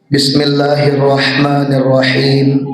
Bismillahirrahmanirrahim.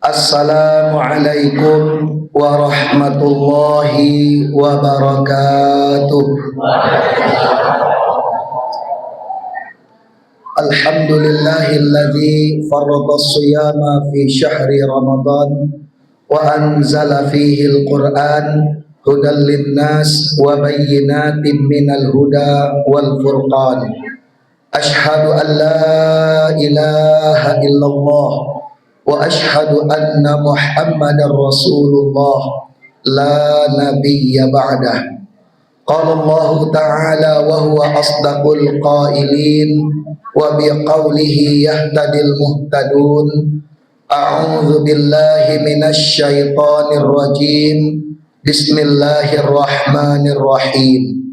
Assalamualaikum warahmatullahi wabarakatuh. Alhamdulillahilladzi farrada as-siyama fi syahri Ramadan wa anzala fihi al-Qur'an hudan lin-nas wa bayyinatin minal huda wal furqan. Ashhadu an la ilaha illallah wa ashhadu anna Muhammadar Rasulullah la nabiyya ba'dah. Qala Allah ta'ala wa huwa asdaqul qailin wa biqaulihi yahtadil muhtadun. A'udzu billahi minasy syaithanir rajim. Bismillahirrahmanirrahim.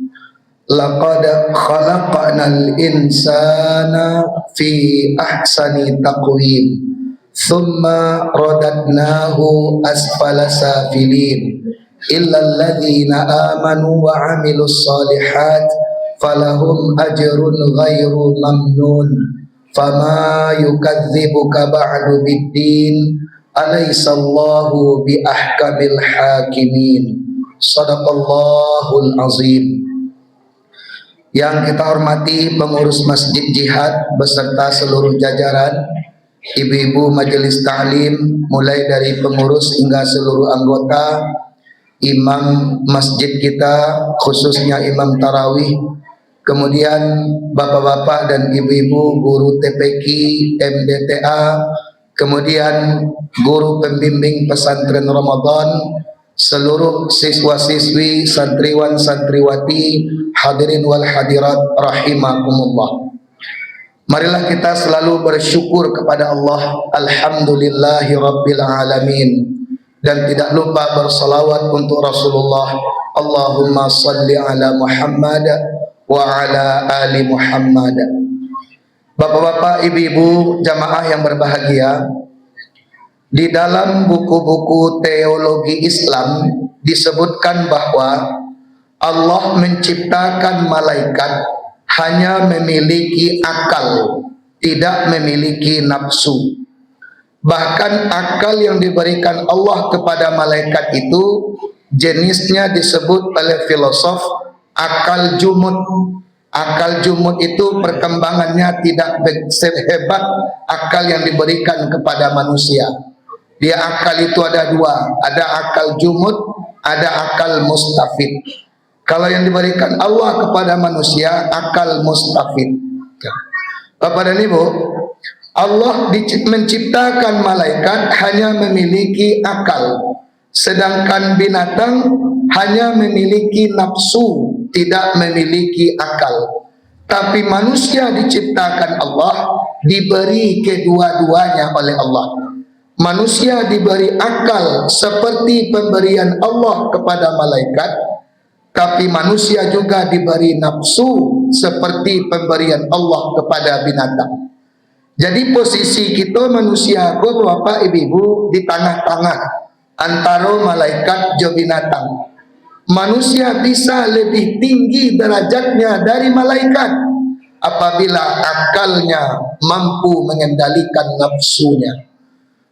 Laqad khalaqnal insana fi ahsani taqwim thumma radadnahu asfala safilin illal ladzina amanu wa 'amilus shalihat falahum ajrun ghairu mamnun fama yukadzibuka ba'du biddin alaysallahu bi ahkamil hakimin. Shadaqallahul azim. Yang kita hormati pengurus Masjid Jihad beserta seluruh jajaran, ibu-ibu majelis ta'lim, mulai dari pengurus hingga seluruh anggota, imam masjid kita, khususnya imam tarawih, kemudian bapak-bapak dan ibu-ibu guru TPQ, MDTA, kemudian guru pembimbing pesantren Ramadan, seluruh siswa-siswi, santriwan, santriwati, hadirin wal hadirat rahimakumullah. Marilah kita selalu bersyukur kepada Allah. Alhamdulillahi rabbil alamin. Dan tidak lupa bersalawat untuk Rasulullah. Allahumma salli ala Muhammad wa ala ali Muhammad. Bapak-bapak, ibu-ibu, jamaah yang berbahagia, di dalam buku-buku teologi Islam disebutkan bahwa Allah menciptakan malaikat hanya memiliki akal, tidak memiliki nafsu. Bahkan akal yang diberikan Allah kepada malaikat itu jenisnya disebut oleh filosof akal jumud. Akal jumud itu perkembangannya tidak sehebat akal yang diberikan kepada manusia. Dia akal itu ada dua, ada akal jumud, ada akal mustafid. Kalau yang diberikan Allah kepada manusia, akal mustafid. Bapak dan Ibu, Allah menciptakan malaikat hanya memiliki akal, sedangkan binatang hanya memiliki nafsu, tidak memiliki akal. Tapi manusia diciptakan Allah, diberi kedua-duanya oleh Allah. Manusia diberi akal seperti pemberian Allah kepada malaikat, tapi manusia juga diberi nafsu seperti pemberian Allah kepada binatang. Jadi posisi kita manusia, bapak ibu di tengah-tengah antara malaikat dan binatang. Manusia bisa lebih tinggi derajatnya dari malaikat apabila akalnya mampu mengendalikan nafsunya.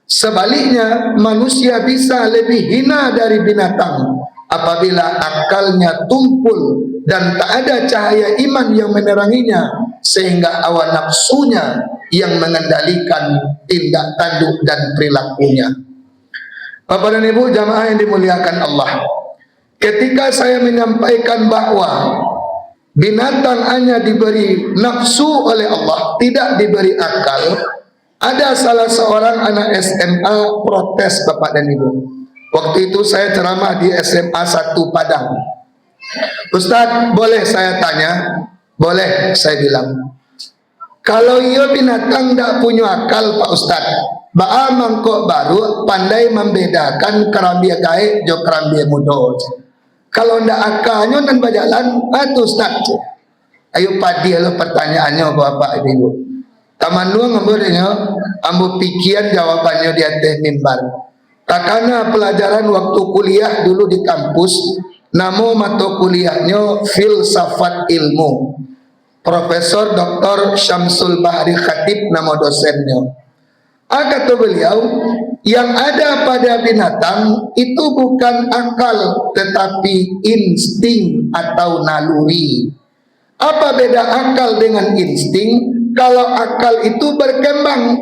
Sebaliknya, manusia bisa lebih hina dari binatang apabila akalnya tumpul dan tak ada cahaya iman yang meneranginya, sehingga hawa nafsunya yang mengendalikan tindak tanduk dan perilakunya. Bapak dan Ibu jamaah yang dimuliakan Allah, ketika saya menyampaikan bahwa binatang hanya diberi nafsu oleh Allah, tidak diberi akal, ada salah seorang anak SMA protes Bapak dan Ibu. Waktu itu saya ceramah di SMA 1 Padang. Ustaz, boleh saya tanya? Boleh, saya bilang. Kalau ia binatang tak punya akal Pak Ustaz, ba'a mangkok baru pandai membedakan kerambia gaib jo kerambia muda. Kalau ndak akalnya dan berjalan, itu Ustaz. Ayo padi lo pertanyaannya Bapak Ibu. Taman dua ngambilnya, ambil pikiran jawabannya di atas mimbar. Takana pelajaran waktu kuliah dulu di kampus, nama mata kuliahnya filsafat ilmu. Profesor Dr. Syamsul Bahri Khatib nama dosennya. Kata beliau, yang ada pada binatang itu bukan akal tetapi insting atau naluri. Apa beda akal dengan insting? Kalau akal itu berkembang,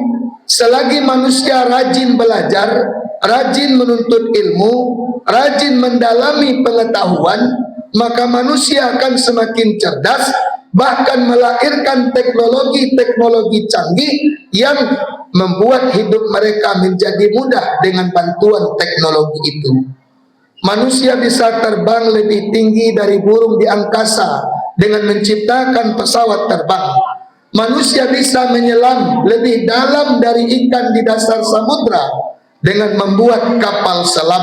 selagi manusia rajin belajar, rajin menuntut ilmu, rajin mendalami pengetahuan, maka manusia akan semakin cerdas, bahkan melahirkan teknologi-teknologi canggih yang membuat hidup mereka menjadi mudah dengan bantuan teknologi itu. Manusia bisa terbang lebih tinggi dari burung di angkasa dengan menciptakan pesawat terbang. Manusia bisa menyelam lebih dalam dari ikan di dasar samudra dengan membuat kapal selam.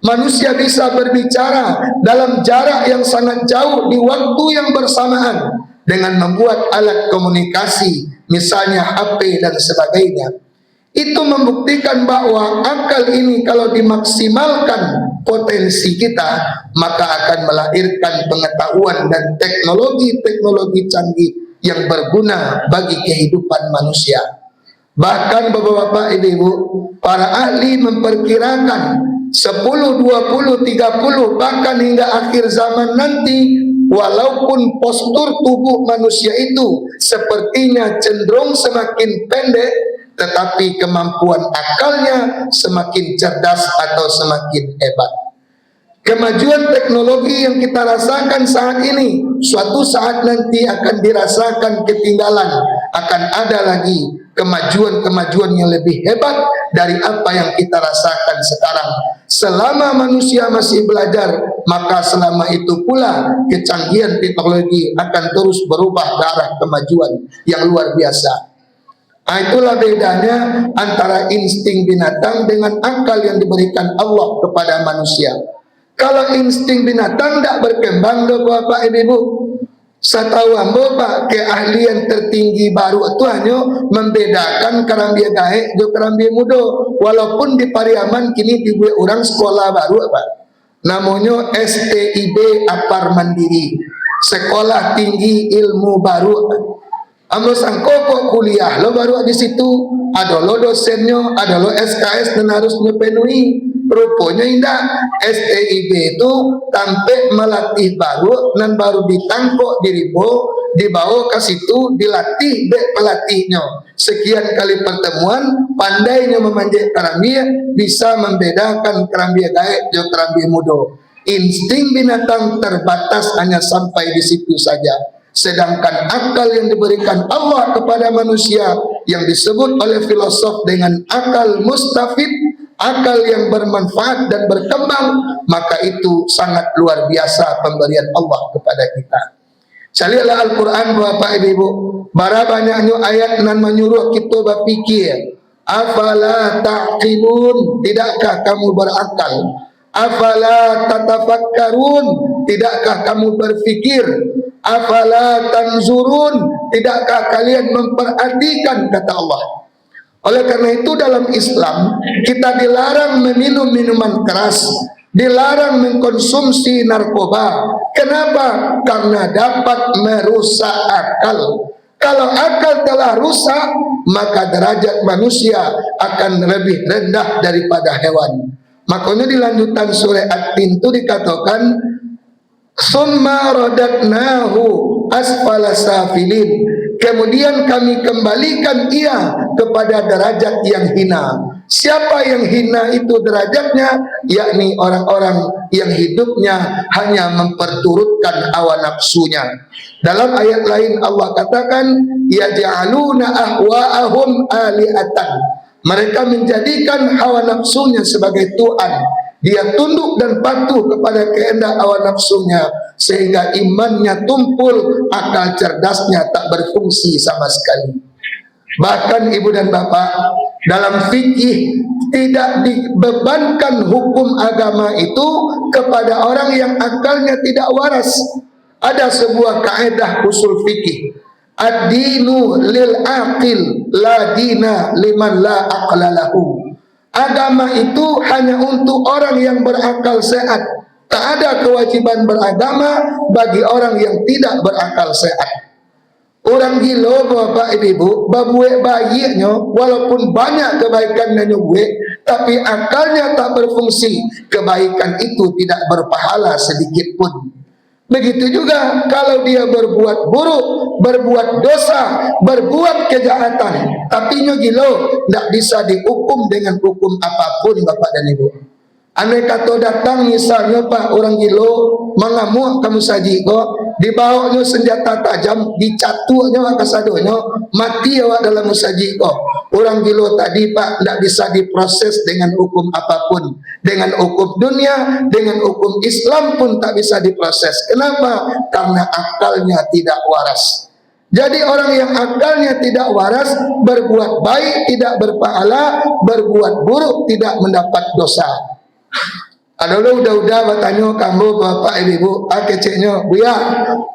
Manusia bisa berbicara dalam jarak yang sangat jauh di waktu yang bersamaan dengan membuat alat komunikasi, misalnya HP dan sebagainya. Itu membuktikan bahwa akal ini kalau dimaksimalkan potensi kita, maka akan melahirkan pengetahuan dan teknologi-teknologi canggih yang berguna bagi kehidupan manusia. Bahkan bapak-bapak, ibu-ibu, para ahli memperkirakan 10, 20, 30 bahkan hingga akhir zaman nanti, walaupun postur tubuh manusia itu sepertinya cenderung semakin pendek, tetapi kemampuan akalnya semakin cerdas atau semakin hebat. Kemajuan teknologi yang kita rasakan saat ini, suatu saat nanti akan dirasakan ketinggalan. Akan ada lagi kemajuan-kemajuan yang lebih hebat dari apa yang kita rasakan sekarang. Selama manusia masih belajar, maka selama itu pula kecanggihan teknologi akan terus berubah ke arah kemajuan yang luar biasa. Itulah bedanya antara insting binatang dengan akal yang diberikan Allah kepada manusia. Kalau insting binatang tidak berkembang, bapak ibu, setahu ambo pak, keahlian tertinggi baru itu hanya membedakan kerambia gaek dan kerambia mudo. Walaupun di Pariaman kini dibuat orang sekolah baru pak, namanya STIB Apar Mandiri, Sekolah Tinggi Ilmu Baru. Ambo sangko kok kuliah lo baru di situ, ada lo dosennya, ada lo SKS dan harus dipenuhi. Rupanya indah, STIB itu tampil melatih baru dan baru ditangkok diribo, dibawa ke situ, dilatih dek pelatihnya. Sekian kali pertemuan, pandainya memanjat kerambia, bisa membedakan kerambia gaek dan kerambia mudo. Insting binatang terbatas hanya sampai di situ saja. Sedangkan akal yang diberikan Allah kepada manusia yang disebut oleh filosof dengan akal mustafid, akal yang bermanfaat dan berkembang, maka itu sangat luar biasa pemberian Allah kepada kita. Carilah Al-Quran bapak ibu, bara banyaknya ayat nan menyuruh kita berpikir. Afala ta'qilun, tidakkah kamu berakal? Afala tatafakkarun, tidakkah kamu berfikir? Afala tanzurun, tidakkah kalian memperhatikan, kata Allah. Oleh karena itu dalam Islam kita dilarang meminum minuman keras, dilarang mengkonsumsi narkoba. Kenapa? Karena dapat merusak akal. Kalau akal telah rusak, maka derajat manusia akan lebih rendah daripada hewan. Makanya di lanjutan surah At-Tin itu dikatakan summa radadnahu asfala safilin, kemudian kami kembalikan ia kepada derajat yang hina. Siapa yang hina itu derajatnya? Yakni orang-orang yang hidupnya hanya memperturutkan hawa nafsunya. Dalam ayat lain Allah katakan yaj'aluna ahwa'ahum alihatan, mereka menjadikan hawa nafsunya sebagai Tuhan. Dia tunduk dan patuh kepada kehendak hawa nafsunya, sehingga imannya tumpul, akal cerdasnya tak berfungsi sama sekali. Bahkan ibu dan bapak, dalam fikih tidak dibebankan hukum agama itu kepada orang yang akalnya tidak waras. Ada sebuah kaidah usul fikih, ad-dinu lil aqil la dina liman la aqla lahu. Agama itu hanya untuk orang yang berakal sehat. Tak ada kewajiban beragama bagi orang yang tidak berakal sehat. Orang gila bapak ibu, babuek bayinya walaupun banyak kebaikan dan buat, tapi akalnya tak berfungsi, kebaikan itu tidak berpahala sedikit pun. Begitu juga kalau dia berbuat buruk, berbuat dosa, berbuat kejahatan, tapi nya gila, tidak bisa dihukum dengan hukum apapun bapak dan ibu. Andai kata datang misalnya pak orang gilo mengamuk kamu saji kok dibawanya senjata tajam dicatunya kasadonya mati awak dalam musaji kok orang gilo tadi pak tidak bisa diproses dengan hukum apapun, dengan hukum dunia, dengan hukum Islam pun tak bisa diproses. Kenapa? Karena akalnya tidak waras. Jadi orang yang akalnya tidak waras, berbuat baik tidak berpahala, berbuat buruk tidak mendapat dosa. Adalah udah bertanya kamu bapak ibu keceknya buya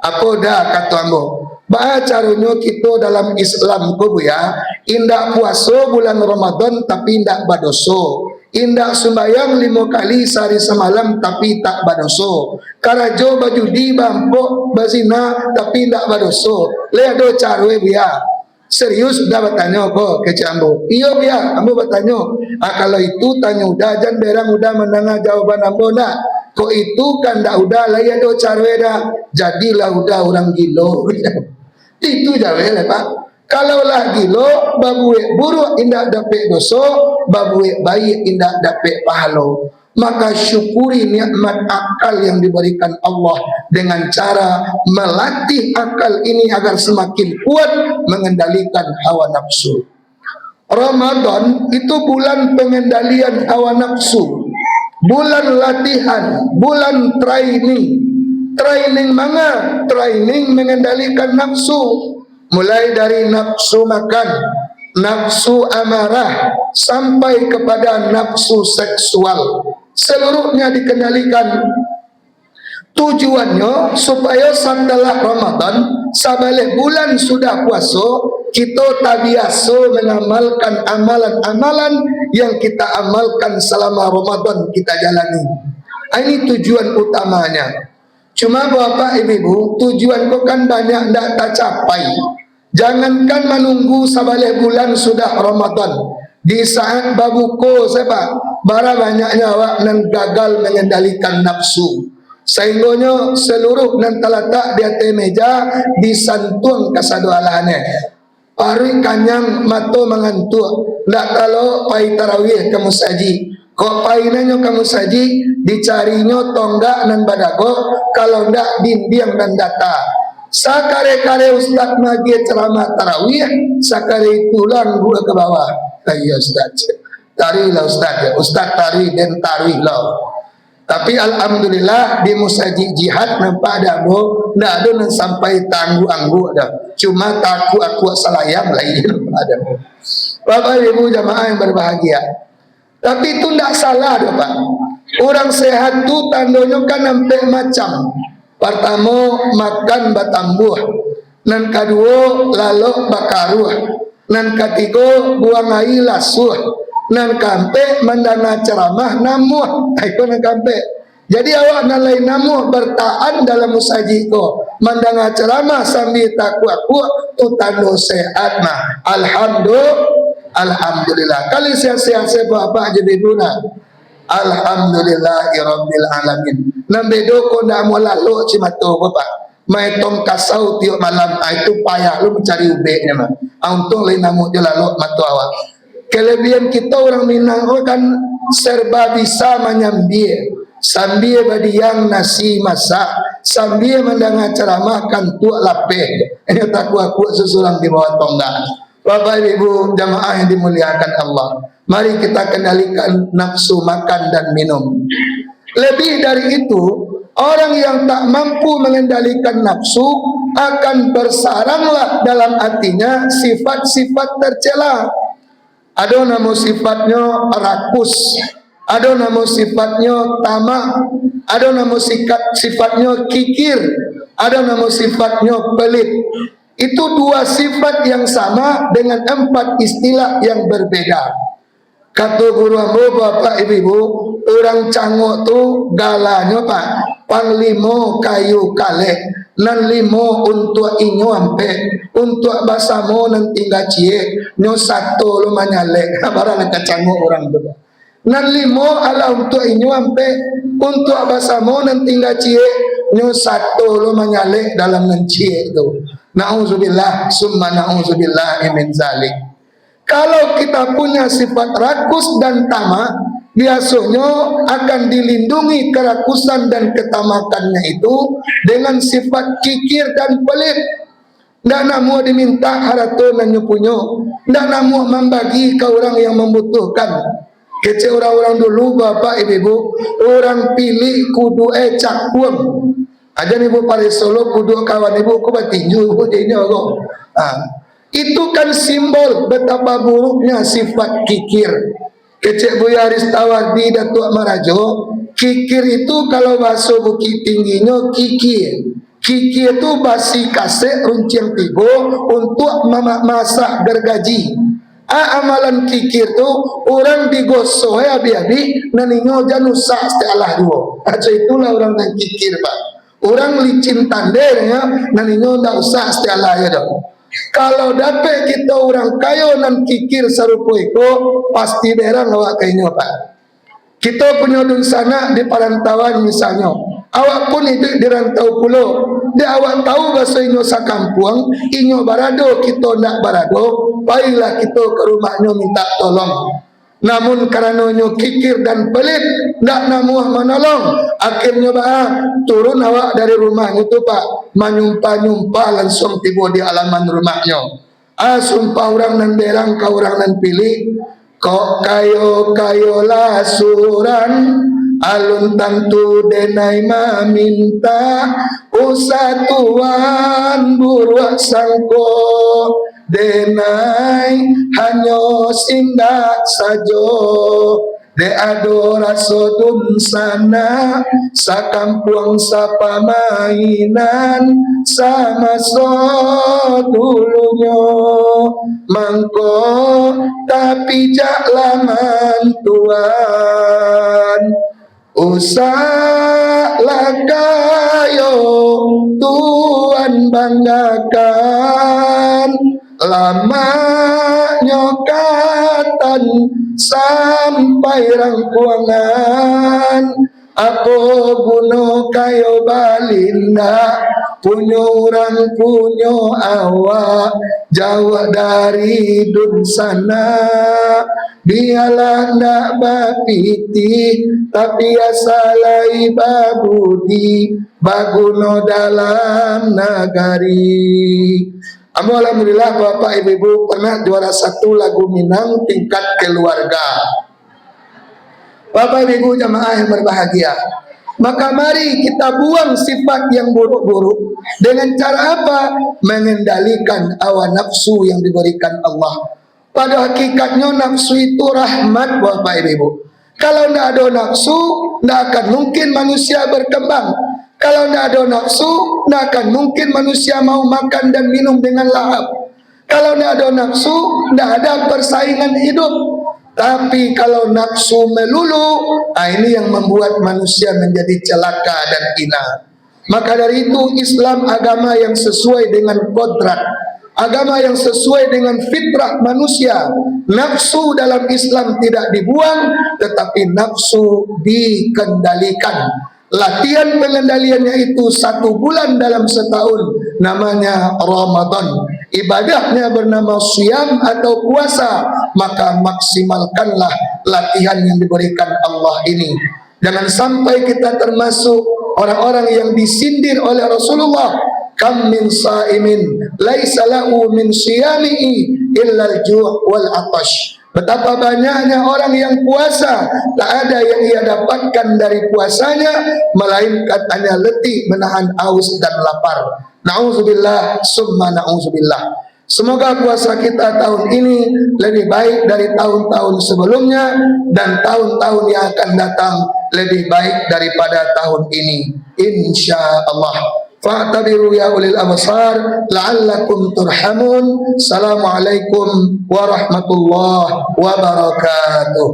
apa dah kata ambo bah caranya kita dalam Islam ko buya indak puasa bulan Ramadan tapi indak badoso, indak sembahyang 5 kali sehari semalam tapi tak badoso, karajo bajudi bampok bazina tapi indak badoso. Lihat do carwe buya. Serius udah bertanya kok kecik ambo. Iya biar ambo bertanya. Kalau itu tanya udah jan berang udah mendengar jawaban ambo nak. Kok itu kan dah udah lah ya do carwe dah. Jadilah udah orang gilo. Itu jawe lah pak. Kalau lah gilo babuek buruk indak dapat dosa, babuek baik indak dapat pahala. Maka syukuri nikmat akal yang diberikan Allah dengan cara melatih akal ini agar semakin kuat mengendalikan hawa nafsu. Ramadan itu bulan pengendalian hawa nafsu, bulan latihan, bulan training. Training mana? Training mengendalikan nafsu. Mulai dari nafsu makan, nafsu amarah, sampai kepada nafsu seksual. Seluruhnya dikendalikan. Tujuannya supaya setelah Ramadan, sabalik bulan sudah puasa, kita tak biasa mengamalkan amalan-amalan yang kita amalkan selama Ramadan kita jalani. Ini tujuan utamanya. Cuma bapak ibu, tujuan kau kan banyak tak tercapai. Jangankan menunggu sabalik bulan sudah Ramadan. Di saat babuko sebab bara banyaknya awak nan gagal mengendalikan nafsu. Sehingga seluruh nan terletak di atas meja disantung kasadualane. Pari kanyang mato mengantuk. Ndak kalau pai tarawih kamu saji. Kok painanyo kamu saji dicarinya tonggak nan badago, kalau ndak dinding dan data. Sakare-kare ustaz magi ceramah tarawih, sakare tulang gua ke bawah. Ayo ustaz. Tari lah ustaz, ustaz tari dan tarawih lah. Tapi alhamdulillah di musaji jihad nampak ada bo, ndak ada nan sampai tanggu-anggu dah. Cuma takut aku salayang lagi ada. Bapak Ibu jamaah yang berbahagia. Tapi itu tidak salah dah Pak. Orang sehat tu tandanya kan nampak macam. Pertama makan batambuh, nan kedua lalok bakaruh, nan ketiga buang air lasuh, nan kampe mendana ceramah namuh. Itu nan kampe. Jadi awak nan lain namuh bertahan dalam musaji ko. Mendana ceramah sambil takwa-takwa tu tanda sehat mah. Alhamdulillah. Kali siap-siap apa jadi guna. Alhamdulillahirabbil alamin. Nambedo ko ndak mo lalo cimato ko Pak. Mai tong kasau tiok malam itu payah lu mencari ubeknya mah. Untung lain namu je lalo mato awak. Kelebihan kita orang Minang kan serba bisa menyambil. Sambil badiang nasi masak, sambil mendengar ceramah kan tuak lapeh. Ini takut sesulang di bawah tonggak. Bapak Ibu jamaah yang dimuliakan Allah, mari kita kendalikan nafsu makan dan minum. Lebih dari itu, orang yang tak mampu mengendalikan nafsu akan bersaranglah dalam hatinya sifat-sifat tercela. Ada nama sifatnya rakus, ada nama sifatnya tamak, ada nama sifatnya kikir, ada nama sifatnya pelit. Itu dua sifat yang sama dengan 4 istilah yang berbeda. Kata guru ambo bapak ibu, orang cangok tu galanya Pak, panglima kayu kale, nan limo untuk inyo ampe untuk basamo nan tinggal cie nyo satu lo manyale barang kacango orang tu nan limo ala untuk inyo ampe untuk basamo nan tinggal cie nyo satu lo manyale dalam nan cie itu. Nauzubillah summa nauzubillah min zalik. Kalau kita punya sifat rakus dan tamak, biasanya akan dilindungi kerakusan dan ketamakannya itu dengan sifat kikir dan pelit. Ndak namu diminta harta nanyo punyo, ndak namu membagi ke orang yang membutuhkan. Kece orang-orang dulu bapak ibu, orang pilih kudu cakpuang. Aja ibu pare Solo kudu kawan ibu ku batinju dinyo kok. Itu kan simbol betapa buruknya sifat kikir. Kecek Buya Aristawardi Datuk Marajo, kikir itu kalau bahasa Bukit Tingginya kikir. Kikir itu basi kasek runcing tigo untuk masak gergaji. Amalan kikir itu orang digosok ya biabi naninyo janusa setelah dua. Aja itulah orang yang kikir pak. Orang licin tander ya naninyo ndak usah setelah ya dong. Kalau dapat kita orang kayo nan kikir sarupo iko pasti berang awak kayaknya pak. Kita punya dun sana di perantauan misalnya, awak pun itu di rantau pulau, dia awak tahu bahasa inyo sakampuang, inyo barado kita nak barado, baiklah kita ke rumahnya minta tolong. Namun karena nyo kikir dan pelit, ndak namuah menolong, akhirnya turun awak dari rumahnya tu pak, menyumpah-nyumpah langsung tiba di halaman rumahnya. Sumpah orang nan berang, kau orang nan pilih, kok kayo lasuran, alun tantu denai maminta, usatuan buruak sangko. Denai hanyo sindak sajo de adoraso dun sana sakampuang sapa mainan sama so dulunya mangko tapi jak laman tuan usahlah kayo tuan banggakan lama nyokatan sampai rangkuangan apa guna kayo balinda punyo orang punyo awak jauh dari dun sana biarlah ndak bapiti tapi asalai babudi baguno dalam nagari. Alhamdulillah Bapak Ibu pernah juara 1 lagu Minang tingkat keluarga. Bapak Ibu jamaah yang berbahagia, maka mari kita buang sifat yang buruk-buruk dengan cara apa? Mengendalikan hawa nafsu yang diberikan Allah. Pada hakikatnya nafsu itu rahmat Bapak Ibu. Kalau tidak ada nafsu, tidak akan mungkin manusia berkembang. Kalau tidak ada nafsu, tidak akan mungkin manusia mau makan dan minum dengan lahap. Kalau tidak ada nafsu, tidak ada persaingan hidup. Tapi kalau nafsu melulu, ini yang membuat manusia menjadi celaka dan hina. Maka dari itu Islam agama yang sesuai dengan kodrat, agama yang sesuai dengan fitrah manusia. Nafsu dalam Islam tidak dibuang, tetapi nafsu dikendalikan. Latihan pengendaliannya itu 1 bulan dalam setahun, namanya Ramadan. Ibadahnya bernama siyam atau puasa. Maka maksimalkanlah latihan yang diberikan Allah ini. Jangan sampai kita termasuk orang-orang yang disindir oleh Rasulullah. Kam min sa'imin laisa lahu min siyamihi illa al-ju' wal 'atash. Betapa banyaknya orang yang puasa, tak ada yang ia dapatkan dari puasanya melainkan hanya letih menahan haus dan lapar. Nauzubillah summa nauzubillah. Semoga puasa kita tahun ini lebih baik dari tahun-tahun sebelumnya, dan tahun-tahun yang akan datang lebih baik daripada tahun ini, insyaallah. Fa'tabiru ya ulil absar la'allakum turhamun. Assalamualaikum warahmatullahi wabarakatuh.